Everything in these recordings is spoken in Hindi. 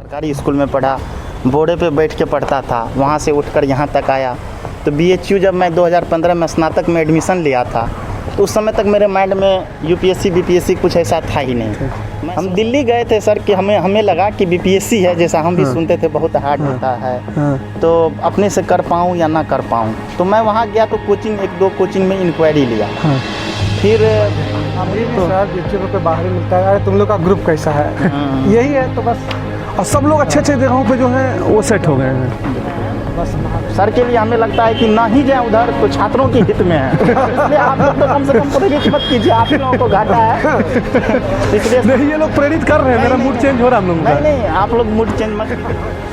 सरकारी स्कूल में पढ़ा, बोर्डे पे बैठ के पढ़ता था, वहाँ से उठकर यहाँ तक आया। तो BHU जब मैं 2015 में स्नातक में एडमिशन लिया था तो उस समय तक मेरे माइंड में UPSC BPSC कुछ ऐसा था ही नहीं। हम दिल्ली गए थे सर कि हमें लगा कि BPSC है, जैसा हम भी सुनते थे बहुत हार्ड होता है, तो अपने से कर पाऊँ या ना कर पाऊँ। तो मैं वहाँ गया तो कोचिंग 1-2 कोचिंग में इंक्वायरी लिया। फिर अभी भी सर यूट्यूब पे बाहर मिलता है, अरे तुम लोग का ग्रुप कैसा है, यही है। तो बस और सब लोग अच्छे अच्छे जगहों पे जो है वो सेट हो गए हैं। बस सर के लिए हमें लगता है कि ना ही जाए उधर तो छात्रों के हित में है, इसलिए आप लोग तो कम से कम प्रेरित मत कीजिए, आप लोगों को घाटा है इसलिए नहीं, ये लोग प्रेरित कर रहे हैं, मेरा मूड चेंज हो रहा है हम लोगों का। नहीं, आप लोग मूड चेंज मत कीजिए।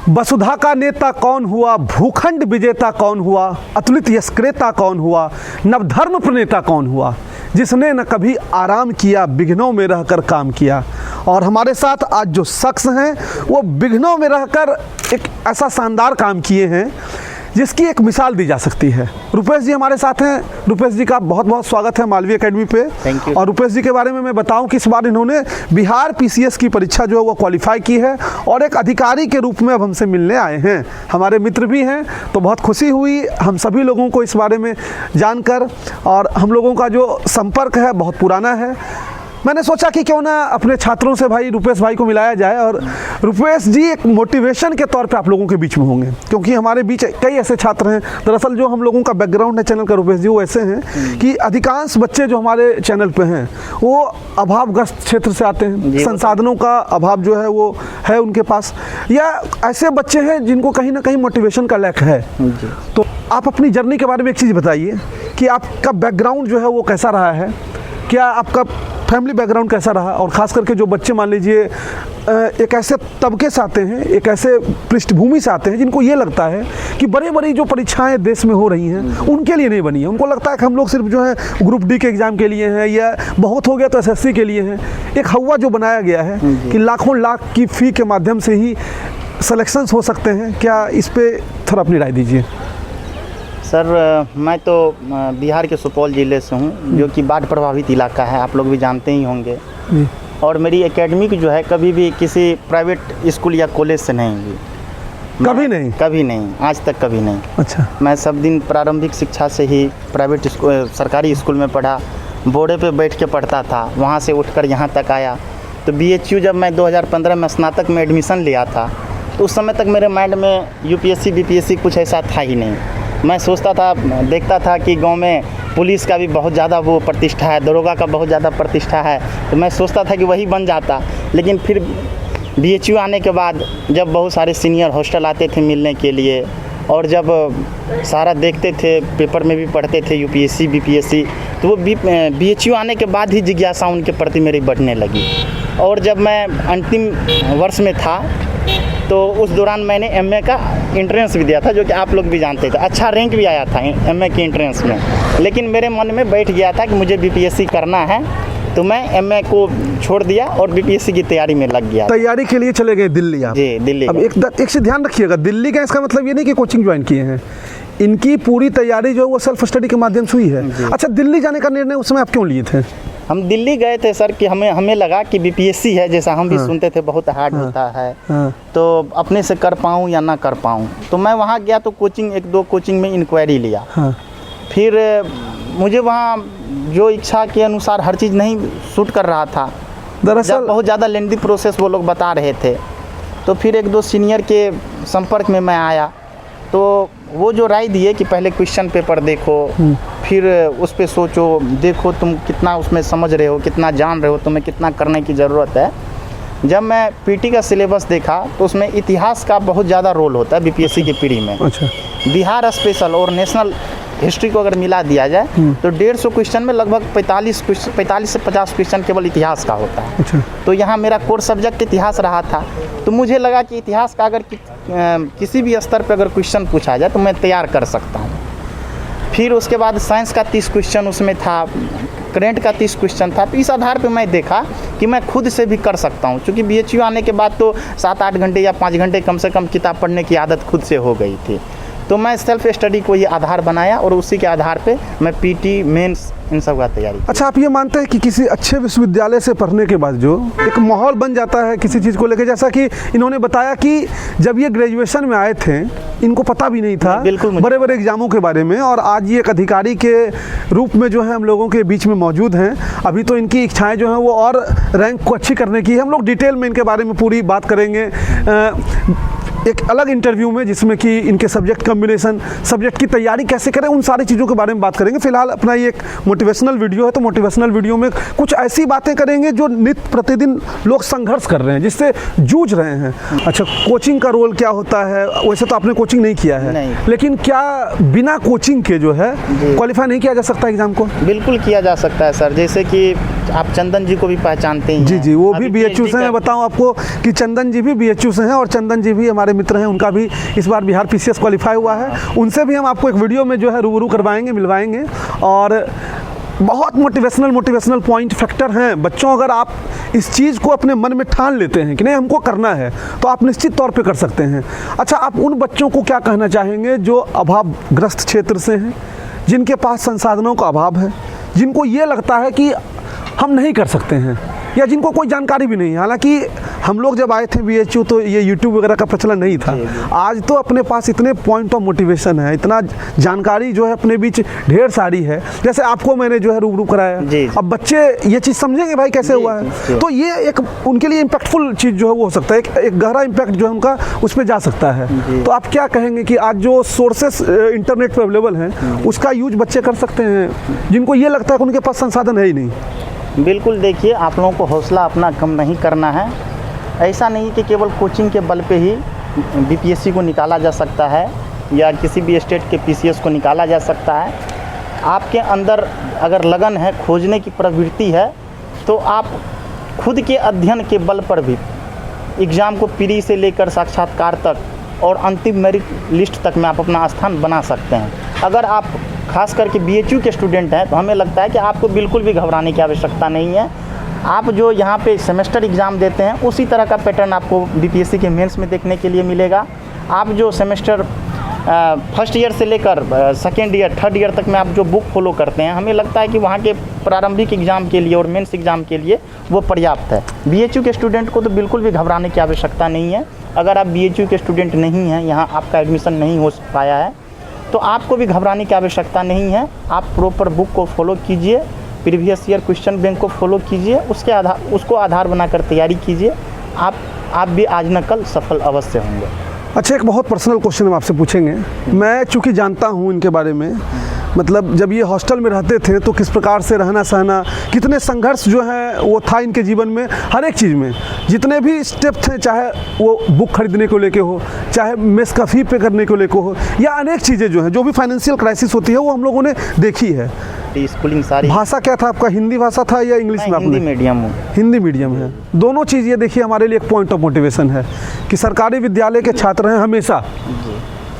वसुधा का नेता कौन हुआ, भूखंड विजेता कौन हुआ, अतुलित यशक्रेता कौन हुआ, नवधर्म प्रणेता कौन हुआ, जिसने न कभी आराम किया, विघ्नों में रहकर काम किया। और हमारे साथ आज जो शख्स हैं वो विघ्नों में रहकर एक ऐसा शानदार काम किए हैं जिसकी एक मिसाल दी जा सकती है। रुपेश जी हमारे साथ हैं। रुपेश जी का बहुत बहुत स्वागत है मालवीय एकेडमी पे। Thank you. और रुपेश जी के बारे में मैं बताऊं कि इस बार इन्होंने बिहार PCS की परीक्षा जो है वो क्वालिफाई की है और एक अधिकारी के रूप में अब हमसे मिलने आए हैं। हमारे मित्र भी हैं, तो बहुत खुशी हुई हम सभी लोगों को इस बारे में जानकर। और हम लोगों का जो संपर्क है बहुत पुराना है। मैंने सोचा कि क्यों ना अपने छात्रों से भाई रुपेश भाई को मिलाया जाए, और रुपेश जी एक मोटिवेशन के तौर पे आप लोगों के बीच में होंगे, क्योंकि हमारे बीच कई ऐसे छात्र हैं। दरअसल जो हम लोगों का बैकग्राउंड है चैनल का रुपेश जी, वो ऐसे हैं कि अधिकांश बच्चे जो हमारे चैनल पे हैं वो अभावग्रस्त क्षेत्र से आते हैं, संसाधनों का अभाव जो है वो है उनके पास, या ऐसे बच्चे हैं जिनको कहीं ना कहीं मोटिवेशन का लैक है। तो आप अपनी जर्नी के बारे में एक चीज़ बताइए कि आपका बैकग्राउंड जो है वो कैसा रहा है, क्या आपका फैमिली बैकग्राउंड कैसा रहा, और ख़ास करके जो बच्चे मान लीजिए एक ऐसे तबके से आते हैं, एक ऐसे पृष्ठभूमि से आते हैं जिनको ये लगता है कि बड़ी बड़ी जो परीक्षाएं देश में हो रही हैं उनके लिए नहीं बनी है। उनको लगता है कि हम लोग सिर्फ जो है ग्रुप D के एग्ज़ाम के लिए हैं, या बहुत हो गया तो SSC के लिए हैं। एक हवा जो बनाया गया है कि लाखों लाख की फ़ी के माध्यम से ही सलेक्शंस हो सकते हैं, क्या इस पर थोड़ा अपनी राय दीजिए। सर मैं तो बिहार के सुपौल ज़िले से हूँ, जो कि बाढ़ प्रभावित इलाका है, आप लोग भी जानते ही होंगे। और मेरी एकेडमिक जो है कभी भी किसी प्राइवेट स्कूल या कॉलेज से नहीं हुई, कभी नहीं? कभी नहीं, आज तक कभी नहीं। अच्छा। मैं सब दिन प्रारंभिक शिक्षा से ही प्राइवेट स्कूल, सरकारी स्कूल में पढ़ा, बोर्डे पे बैठ के पढ़ता था, वहाँ से उठकर यहाँ तक आया। तो BHU जब मैं 2015 में स्नातक में एडमिशन लिया था तो उस समय तक मेरे माइंड में UPSC BPSC कुछ ऐसा था ही नहीं। मैं सोचता था, देखता था कि गांव में पुलिस का भी बहुत ज़्यादा वो प्रतिष्ठा है, दरोगा का बहुत ज़्यादा प्रतिष्ठा है, तो मैं सोचता था कि वही बन जाता। लेकिन फिर BHU आने के बाद जब बहुत सारे सीनियर हॉस्टल आते थे मिलने के लिए, और जब सारा देखते थे, पेपर में भी पढ़ते थे UPSC BPSC, तो वो BHU आने के बाद ही जिज्ञासा उनके प्रति मेरी बढ़ने लगी। और जब मैं अंतिम वर्ष में था तो उस दौरान मैंने MA का एंट्रेंस भी दिया था, जो कि आप लोग भी जानते थे, अच्छा रैंक भी आया था MA के एंट्रेंस में। लेकिन मेरे मन में बैठ गया था कि मुझे BPSC करना है, तो मैं MA को छोड़ दिया और BPSC की तैयारी में लग गया। तैयारी के लिए चले गए दिल्ली आप? जी, दिल्ली। अब एक से ध्यान रखिएगा, दिल्ली का इसका मतलब ये नहीं कि कोचिंग ज्वाइन किए हैं, इनकी पूरी तैयारी जो है वो सेल्फ स्टडी के माध्यम से हुई है। अच्छा, दिल्ली जाने का निर्णय उस समय आप क्यों लिए थे? हम दिल्ली गए थे सर कि हमें लगा कि BPSC है, जैसा हम भी सुनते थे बहुत हार्ड होता है, तो अपने से कर पाऊँ या ना कर पाऊँ। तो मैं वहाँ गया तो कोचिंग 1-2 कोचिंग में इंक्वायरी लिया। फिर मुझे वहाँ जो इच्छा के अनुसार हर चीज़ नहीं सूट कर रहा था। दरअसल बहुत ज़्यादा लेंथी प्रोसेस वो लोग बता रहे थे। तो फिर 1-2 सीनियर के संपर्क में मैं आया, तो वो जो राय दिए कि पहले क्वेश्चन पेपर देखो, फिर उस पर सोचो, देखो तुम कितना उसमें समझ रहे हो, कितना जान रहे हो, तुम्हें कितना करने की ज़रूरत है। जब मैं PT का सिलेबस देखा तो उसमें इतिहास का बहुत ज़्यादा रोल होता है BPSC की पीढ़ी में। अच्छा। बिहार स्पेशल और नेशनल हिस्ट्री को अगर मिला दिया जाए तो 150 क्वेश्चन में लगभग 45 से 50 क्वेश्चन केवल इतिहास का होता है। अच्छा। तो यहाँ मेरा कोर सब्जेक्ट इतिहास रहा था, तो मुझे लगा कि इतिहास का अगर किसी भी स्तर पर अगर क्वेश्चन पूछा जाए तो मैं तैयार कर सकता हूँ। फिर उसके बाद साइंस का 30 क्वेश्चन उसमें था, करेंट का 30 क्वेश्चन था। तो इस आधार पे मैं देखा कि मैं खुद से भी कर सकता हूँ, क्योंकि BHU आने के बाद तो 7-8 घंटे या 5 घंटे कम से कम किताब पढ़ने की आदत खुद से हो गई थी। तो मैं सेल्फ स्टडी को ही आधार बनाया और उसी के आधार पे मैं पीटी मेंस इन सब का तैयारी की। अच्छा, आप ये मानते हैं कि किसी अच्छे विश्वविद्यालय से पढ़ने के बाद जो एक माहौल बन जाता है किसी चीज़ को लेकर, जैसा कि इन्होंने बताया कि जब ये ग्रेजुएशन में आए थे इनको पता भी नहीं था बड़े बड़े एग्जामों के बारे में, और आज ये एक अधिकारी के रूप में जो है हम लोगों के बीच में मौजूद हैं। अभी तो इनकी इच्छाएं जो हैं वो और रैंक को अच्छी करने की, हम लोग डिटेल में इनके बारे में पूरी बात करेंगे एक अलग इंटरव्यू में, जिसमें कि इनके सब्जेक्ट कॉम्बिनेशन, सब्जेक्ट की तैयारी कैसे करें, उन सारी चीज़ों के बारे में बात करेंगे। फिलहाल अपना ये एक मोटिवेशनल वीडियो है, तो मोटिवेशनल वीडियो में कुछ ऐसी बातें करेंगे जो नित्य प्रतिदिन लोग संघर्ष कर रहे हैं, जिससे जूझ रहे हैं। अच्छा, कोचिंग का रोल क्या होता है? वैसे तो आपने कोचिंग नहीं किया है, लेकिन क्या बिना कोचिंग के जो है क्वालिफाई नहीं किया जा सकता एग्जाम को? बिल्कुल किया जा सकता है सर। जैसे कि आप चंदन जी को भी पहचानते हैं। जी जी, वो भी BHU से हैं। मैं बताऊं आपको कि चंदन जी भी BHU से हैं, और चंदन जी भी हमारे मित्र हैं, उनका भी इस बार बिहार PCS क्वालिफाई हुआ है। उनसे भी हम आपको एक वीडियो में जो है रूबरू करवाएंगे, मिलवाएंगे। और बहुत मोटिवेशनल पॉइंट फैक्टर हैं बच्चों। अगर आप इस चीज़ को अपने मन में ठान लेते हैं कि नहीं हमको करना है, तो आप निश्चित तौर पे कर सकते हैं। अच्छा, आप उन बच्चों को क्या कहना चाहेंगे जो अभावग्रस्त क्षेत्र से हैं, जिनके पास संसाधनों का अभाव है, जिनको ये लगता है कि हम नहीं कर सकते हैं, या जिनको कोई जानकारी भी नहीं है? हालांकि हम लोग जब आए थे BHU तो ये YouTube वगैरह का प्रचलन नहीं था। आज तो अपने पास इतने पॉइंट ऑफ मोटिवेशन है, इतना जानकारी जो है अपने बीच ढेर सारी है। जैसे आपको मैंने जो है रूबरू कराया, अब बच्चे ये चीज़ समझेंगे भाई कैसे हुआ है, तो ये एक उनके लिए इम्पैक्टफुल चीज़ जो है वो हो सकता है, एक गहरा इम्पैक्ट जो है उनका उस पर जा सकता है। तो आप क्या कहेंगे कि आज जो सोर्सेस इंटरनेट पर अवेलेबल हैं उसका यूज बच्चे कर सकते हैं, जिनको ये लगता है कि उनके पास संसाधन है ही नहीं? बिल्कुल, देखिए आप लोगों को हौसला अपना कम नहीं करना है। ऐसा नहीं कि केवल कोचिंग के बल पे ही BPSC को निकाला जा सकता है या किसी भी स्टेट के PCS को निकाला जा सकता है। आपके अंदर अगर लगन है, खोजने की प्रवृत्ति है, तो आप खुद के अध्ययन के बल पर भी एग्ज़ाम को प्री से लेकर साक्षात्कार तक और अंतिम मेरिट लिस्ट तक में आप अपना स्थान बना सकते हैं। अगर आप खास करके BHU के स्टूडेंट हैं तो हमें लगता है कि आपको बिल्कुल भी घबराने की आवश्यकता नहीं है। आप जो यहाँ पे सेमेस्टर एग्ज़ाम देते हैं उसी तरह का पैटर्न आपको BPSC के मेंस में देखने के लिए मिलेगा। आप जो सेमेस्टर फर्स्ट ईयर से लेकर सेकेंड ईयर, थर्ड ईयर तक में आप जो बुक फॉलो करते हैं, हमें लगता है कि वहाँ के प्रारंभिक एग्ज़ाम के लिए और मेंस एग्ज़ाम के लिए वो पर्याप्त है। BHU के स्टूडेंट को तो बिल्कुल भी घबराने की आवश्यकता नहीं है। अगर आप BHU के स्टूडेंट नहीं हैं, यहाँ आपका एडमिशन नहीं हो पाया है, तो आपको भी घबराने की आवश्यकता नहीं है। आप प्रॉपर बुक को फॉलो कीजिए, प्रीवियस ईयर क्वेश्चन बैंक को फॉलो कीजिए, उसको आधार बनाकर तैयारी कीजिए। आप भी आज न कल सफल अवश्य होंगे। अच्छा, एक बहुत पर्सनल क्वेश्चन हम आपसे पूछेंगे। मैं चूँकि जानता हूँ इनके बारे में, मतलब जब ये हॉस्टल में रहते थे तो किस प्रकार से रहना सहना, कितने संघर्ष जो है वो था इनके जीवन में, हर एक चीज़ में जितने भी स्टेप थे, चाहे वो बुक खरीदने को लेके हो, चाहे मेस का फी पे करने को लेके हो, या अनेक चीज़ें जो हैं, जो भी फाइनेंशियल क्राइसिस होती है वो हम लोगों ने देखी है। स्कूलिंग सारी। भाषा क्या था आपका? हिंदी भाषा था या इंग्लिश में? हिंदी मीडियम हूँ। हिंदी मीडियम है। दोनों चीज़ ये देखिए हमारे लिए एक पॉइंट ऑफ मोटिवेशन है कि सरकारी विद्यालय के छात्र हैं हमेशा।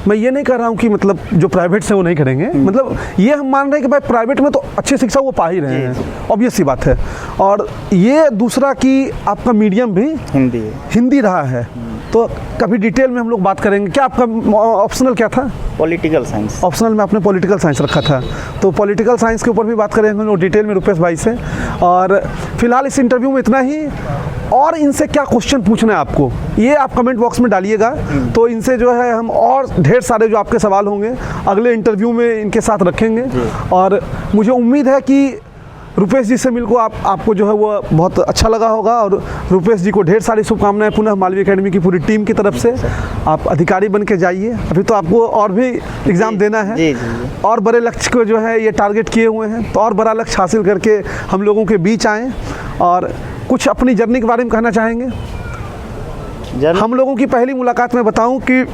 मैं ये नहीं कह रहा हूँ कि मतलब जो प्राइवेट से वो नहीं करेंगे, मतलब ये हम मान रहे हैं कि भाई प्राइवेट में तो अच्छी शिक्षा वो पा ही रहे हैं, ऑब्वियस सी बात है। और ये दूसरा कि आपका मीडियम भी हिंदी रहा है, तो कभी डिटेल में हम लोग बात करेंगे। क्या आपका ऑप्शनल क्या था? Political science. ऑप्शनल में आपने पॉलिटिकल साइंस रखा था, तो पॉलिटिकल साइंस के ऊपर भी बात करेंगे हम डिटेल में रुपेश भाई से। और फिलहाल इस इंटरव्यू में इतना ही। और इनसे क्या क्वेश्चन पूछना है आपको, ये आप कमेंट बॉक्स में डालिएगा, तो इनसे जो है हम और ढेर सारे जो आपके सवाल होंगे अगले इंटरव्यू में इनके साथ रखेंगे। और मुझे उम्मीद है कि रुपेश जी से मिलकर आपको जो है वो बहुत अच्छा लगा होगा। और रुपेश जी को ढेर सारी शुभकामनाएं पुनः मालवी एकेडमी की पूरी टीम की तरफ से। आप अधिकारी बन के जाइए, अभी तो आपको और भी एग्ज़ाम देना है। जी। और बड़े लक्ष्य को जो है ये टारगेट किए हुए हैं, तो और बड़ा लक्ष्य हासिल करके हम लोगों के बीच आएँ। और कुछ अपनी जर्नी के बारे में कहना चाहेंगे? हम लोगों की पहली मुलाकात में बताऊं कि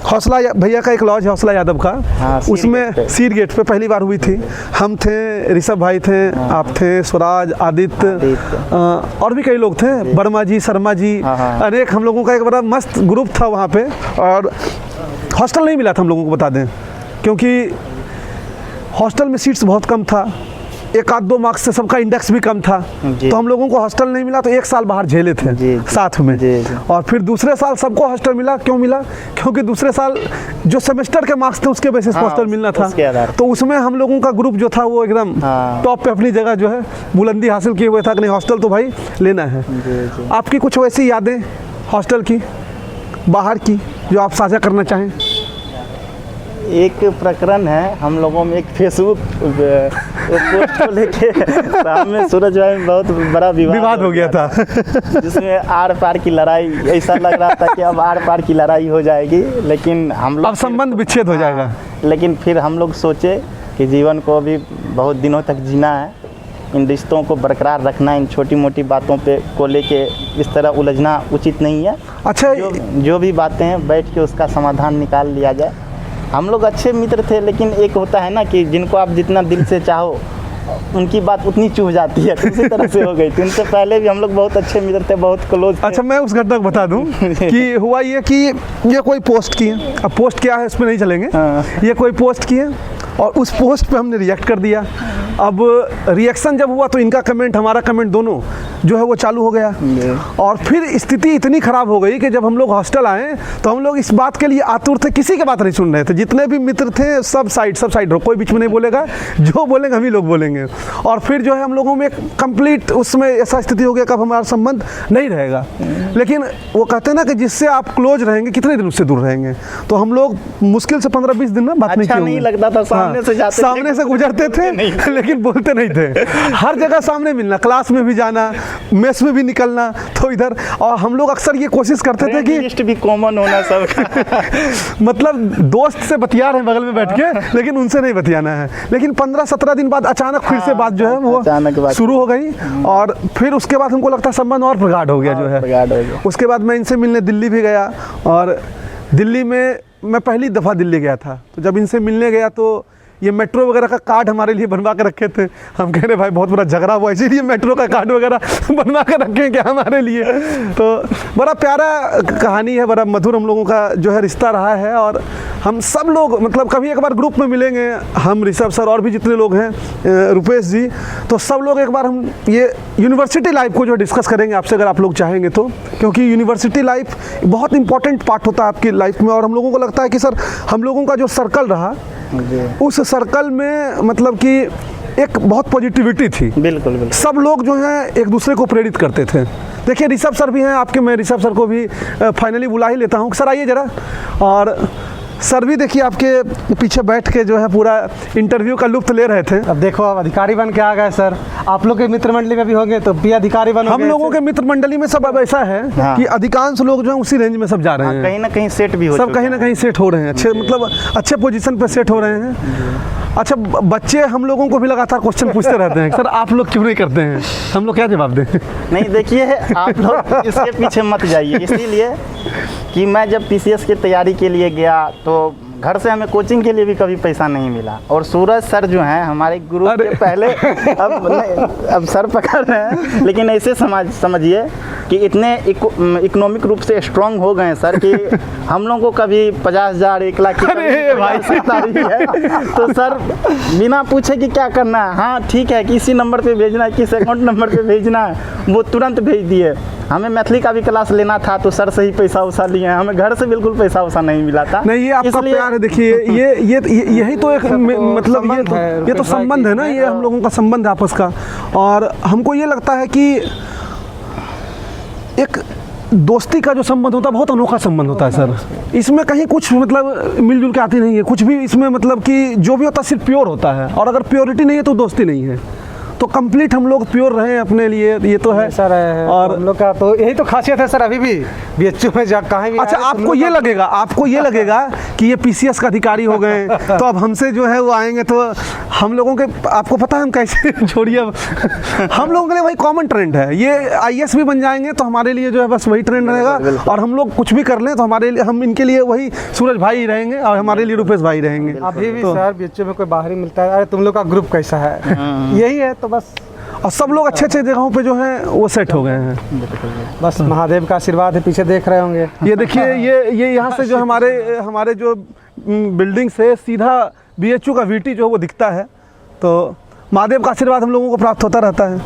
हौसला भैया का एक लॉज है हौसला यादव का, उसमें सीर गेट पे पहली बार हुई थी। हम थे, ऋषभ भाई थे, आप थे, स्वराज, आदित्य, और भी कई लोग थे, वर्मा जी, शर्मा जी, अनेक हम लोगों का एक बड़ा मस्त ग्रुप था वहाँ पे। और हॉस्टल नहीं मिला था हम लोगों को, बता दें, क्योंकि हॉस्टल में सीट्स बहुत कम था। एक आध 2 मार्क्स से सबका इंडेक्स भी कम था, जी। तो हम लोगों को हॉस्टल नहीं मिला, तो 1 साल बाहर झेले थे जी, साथ में। जी, जी। और फिर दूसरे साल सबको हॉस्टल मिला। क्यों मिला? क्योंकि दूसरे साल जो सेमेस्टर के मार्क्स थे उसके बेसिस पर हाँ, हॉस्टल मिलना था। उसके आधार। तो उसमें हम लोगों का ग्रुप जो था वो एकदम हाँ। टॉप पे अपनी जगह जो है बुलंदी हासिल किए हुए था कि नहीं हॉस्टल तो भाई लेना है। जी, जी। आपकी कुछ वैसी यादें हॉस्टल की, बाहर की, जो आप साझा करना चाहें? एक प्रकरण है हम लोगों में, एक फेसबुक पोस्ट को लेके शाम में सूरज भाई में बहुत बड़ा विवाद हो गया था। जिसमें आर पार की लड़ाई, ऐसा लग रहा था कि अब आर पार की लड़ाई हो जाएगी, लेकिन हम लोग अब संबंध विच्छेद हो जाएगा। लेकिन फिर हम लोग सोचे कि जीवन को अभी बहुत दिनों तक जीना है, इन रिश्तों को बरकरार रखना, इन छोटी मोटी बातों पे को लेके इस तरह उलझना उचित नहीं है। अच्छा, जो भी बातें हैं बैठ के उसका समाधान निकाल लिया जाए। हम लोग अच्छे मित्र थे, लेकिन एक होता है ना कि जिनको आप जितना दिल से चाहो उनकी बात उतनी चुभ जाती है, तो उसी तरह से हो गई थी। उनसे पहले भी हम लोग बहुत अच्छे मित्र थे, बहुत क्लोज थे। अच्छा, मैं उस घटना को बता दूं कि हुआ ये कि ये कोई पोस्ट की है। अब पोस्ट क्या है इस पे नहीं चलेंगे। हाँ। ये कोई पोस्ट की है और उस पोस्ट पे हमने रिएक्ट कर दिया। अब रिएक्शन जब हुआ तो इनका कमेंट हमारा कमेंट दोनों जो है वो चालू हो गया। और फिर स्थिति इतनी ख़राब हो गई कि जब हम लोग हॉस्टल आए तो हम लोग इस बात के लिए आतुर थे, किसी की बात नहीं सुन रहे थे। जितने भी मित्र थे सब साइड रो, कोई बीच में नहीं बोलेगा, जो बोलेंगे हम ही लोग बोलेंगे। और फिर जो है हम लोगों में कंप्लीट उसमें ऐसा स्थिति हो गया कि अब हमारा संबंध नहीं रहेगा। लेकिन वो कहते हैं ना कि जिससे आप क्लोज रहेंगे कितने दिन उससे दूर रहेंगे। तो हम लोग मुश्किल से 15-20 दिन में बात अच्छा नहीं लगता था, सामने से जाते थे, सामने से गुजरते थे लेकिन बोलते नहीं थे। हर जगह सामने मिलना, क्लास में भी जाना, मेस में भी निकलना, तो इधर। और हम लोग अक्सर ये कोशिश करते थे कि लिस्ट भी कॉमन होना सबका। मतलब दोस्त से बतिया रहे हैं बगल में बैठ के, लेकिन उनसे नहीं बतियाना है। लेकिन 15-17 दिन बाद अचानक फिर से बात जो है वो शुरू हो गई। और फिर उसके बाद हमको लगता है संबंध और प्रगाढ़ हो गया जो है। उसके बाद मैं इनसे मिलने दिल्ली भी गया, और दिल्ली में मैं पहली दफ़ा दिल्ली गया था। तो जब इनसे मिलने गया तो ये मेट्रो वगैरह का कार्ड हमारे लिए बनवा के रखे थे। हम कह रहे भाई बहुत बड़ा झगड़ा हुआ, इसीलिए मेट्रो का कार्ड वगैरह बनवा के रखे क्या हमारे लिए। तो बड़ा प्यारा कहानी है, बड़ा मधुर हम लोगों का जो है रिश्ता रहा है। और हम सब लोग मतलब कभी एक बार ग्रुप में मिलेंगे, हम ऋषभ सर और भी जितने लोग हैं, रुपेश जी, तो सब लोग एक बार हम ये यूनिवर्सिटी लाइफ को जो डिस्कस करेंगे आपसे, अगर आप लोग चाहेंगे तो। क्योंकि यूनिवर्सिटी लाइफ बहुत इंपॉर्टेंट पार्ट होता है आपकी लाइफ में। और हम लोगों को लगता है कि सर हम लोगों का जो सर्कल रहा उस सर्कल में मतलब कि एक बहुत पॉजिटिविटी थी। बिल्कुल बिल्कुल। सब लोग जो हैं एक दूसरे को प्रेरित करते थे। देखिए ऋषभ सर भी हैं आपके, मैं ऋषभ सर को भी फाइनली बुला ही लेता हूँ, सर आइए ज़रा। और सर भी देखिए आपके पीछे बैठ के जो है पूरा इंटरव्यू का लुत्फ ले रहे थे। अब देखो अब अधिकारी बन के आ गए सर, आप लोग के मित्र मंडली में भी होंगे तो भी अधिकारी बन। हम लोगों के मित्र मंडली में सब अब ऐसा है हाँ। कि अधिकांश लोग जो है उसी रेंज में सब जा रहे हैं। कहीं ना कहीं सेट भी हो, सब कहीं ना कहीं सेट हो रहे हैं, अच्छे मतलब अच्छे पोजीशन पे सेट हो रहे हैं। अच्छा, बच्चे हम लोगों को भी लगातार क्वेश्चन पूछते रहते हैं, सर आप लोग क्यों नहीं करते हैं? हम लोग क्या जवाब दें? नहीं देखिए, आप लोग इसके पीछे मत जाइए, इसीलिए कि मैं जब पीसीएस की तैयारी के लिए गया तो घर से हमें कोचिंग के लिए भी कभी पैसा नहीं मिला। और सूरज सर जो हैं हमारे गुरु के पहले, अब सर पकड़ रहे हैं, लेकिन ऐसे समझिए कि इतने इकोनॉमिक रूप से स्ट्रांग हो गए सर कि हम लोगों को कभी 50,000 1 लाख की भाई है तो सर बिना पूछे कि क्या करना है, हाँ ठीक है कि इसी नंबर पे भेजना है, किस अकाउंट नंबर पे भेजना है, वो तुरंत भेज दिए। हमें मैथिली का भी क्लास लेना था तो सर से ही पैसा उसा लिए हैं, हमें घर से बिल्कुल पैसा उसा नहीं मिला था। नहीं, ये आपका प्यार है। देखिए यही तो एक मतलब ये तो संबंध है ना, ये हम लोगों का संबंध है आपस का। और हमको ये लगता है कि एक दोस्ती का जो संबंध होता है बहुत अनोखा संबंध होता है सर। इसमें कहीं कुछ मतलब मिलजुल के आती नहीं है कुछ भी, इसमें मतलब कि जो भी होता है सिर्फ प्योर होता है। और अगर प्योरिटी नहीं है तो दोस्ती नहीं है। तो कंप्लीट हम लोग प्योर रहे अपने लिए, ये तो है सर। और हम लोग का तो यही तो खासियत है सर। अभी भी बीएचयू में जा कहीं भी। अच्छा, आपको ये लगेगा कि ये पीसीएस का अधिकारी हो गए तो अब हमसे जो है वो आएंगे तो हम लोगों के, आपको पता है हम कैसे छोड़िए, अब हम लोगों के लिए वही कॉमन ट्रेंड है। ये आईएएस भी बन जाएंगे तो हमारे लिए जो है बस वही ट्रेंड रहेगा। और हम लोग कुछ भी कर लें तो हमारे लिए, हम इनके लिए वही सूरज भाई ही रहेंगे और हमारे लिए रुपेश भाई रहेंगे। अभी भी सर बीएचयू में कोई बाहरी मिलता है, अरे तुम लोग का ग्रुप कैसा है, यही है तो बस। और सब लोग अच्छे अच्छे जगहों पे जो हैं वो सेट हो गए हैं। बस महादेव का आशीर्वाद है, पीछे देख रहे होंगे। ये देखिए, ये यहाँ से जो हमारे जो बिल्डिंग से सीधा बीएचयू का वीटी जो वो दिखता है। तो महादेव का आशीर्वाद हम लोगों को प्राप्त होता रहता है,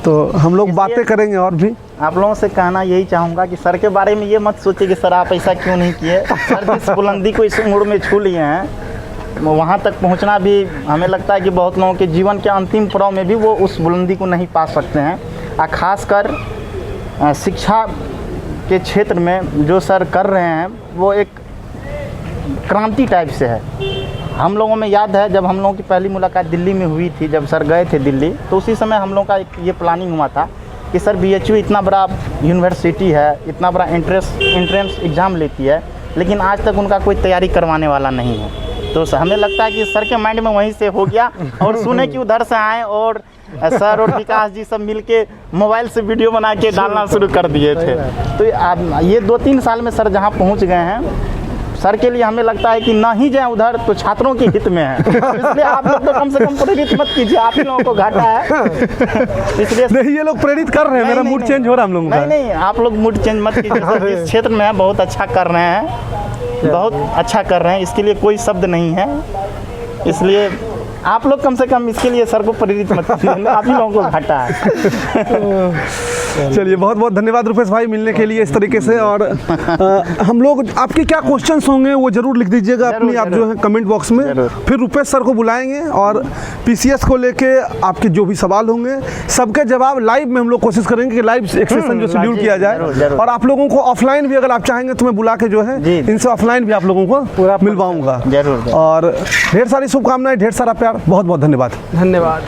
तो हम लोग बातें करेंगे और भी। आप लोगों से कहना यही चाहूँगा कि सर के बारे में ये मत सोचिए कि सर आप ऐसा क्यों नहीं किए। सर जिस बुलंदी को इस उम्र में छू लिए हैं, वहाँ तक पहुँचना भी हमें लगता है कि बहुत लोगों के जीवन के अंतिम पड़ाव में भी वो उस बुलंदी को नहीं पा सकते हैं। और ख़ासकर शिक्षा के क्षेत्र में जो सर कर रहे हैं वो एक क्रांति टाइप से है। हम लोगों में याद है जब हम लोगों की पहली मुलाकात दिल्ली में हुई थी, जब सर गए थे दिल्ली, तो उसी समय हम लोगों का एक ये प्लानिंग हुआ था कि सर BHU इतना बड़ा यूनिवर्सिटी है, इतना बड़ा एंट्रेंस एग्ज़ाम लेती है, लेकिन आज तक उनका कोई तैयारी करवाने वाला नहीं है। तो हमें लगता है कि सर के माइंड में वहीं से हो गया और सुने कि उधर से आए और सर और विकास जी सब मिलके मोबाइल से वीडियो बना के डालना शुरू कर दिए थे। तो ये 2-3 साल में सर जहाँ पहुँच गए हैं, सर के लिए हमें लगता है कि ना ही जाए उधर तो छात्रों के हित में है। इसलिए आप लोग तो कम से कम प्रेरित मत कीजिए, आप ही लोगों को घाटा है। इसलिए नहीं, ये लोग प्रेरित कर रहे हैं, मेरा मूड चेंज हो रहा है हम लोगों का। नहीं, आप लोग मूड चेंज मत कीजिए। सर जिस क्षेत्र में है बहुत अच्छा कर रहे हैं, बहुत अच्छा कर रहे हैं, इसके लिए कोई शब्द नहीं है। इसलिए आप लोग कम से कम इसके लिए सर को प्रेरित मत कीजिए, आप ही लोगों को घाटा है। चलिए, बहुत बहुत धन्यवाद रुपेश भाई मिलने के लिए इस तरीके से। और हम लोग आपके क्या क्वेश्चंस होंगे वो जरूर लिख दीजिएगा अपनी, आप जो है कमेंट बॉक्स में। फिर रुपेश सर को बुलाएंगे और PCS को लेके आपके जो भी सवाल होंगे सबके जवाब लाइव में हम लोग कोशिश करेंगे कि लाइव एक सेशन जो शेड्यूल किया जाए। और आप लोगों को ऑफलाइन भी अगर आप चाहेंगे तो मैं बुला के जो है इनसे ऑफलाइन भी आप लोगों को पूरा मिलवाऊंगा। और ढेर सारी शुभकामनाएं, ढेर सारा प्यार, बहुत बहुत धन्यवाद। धन्यवाद।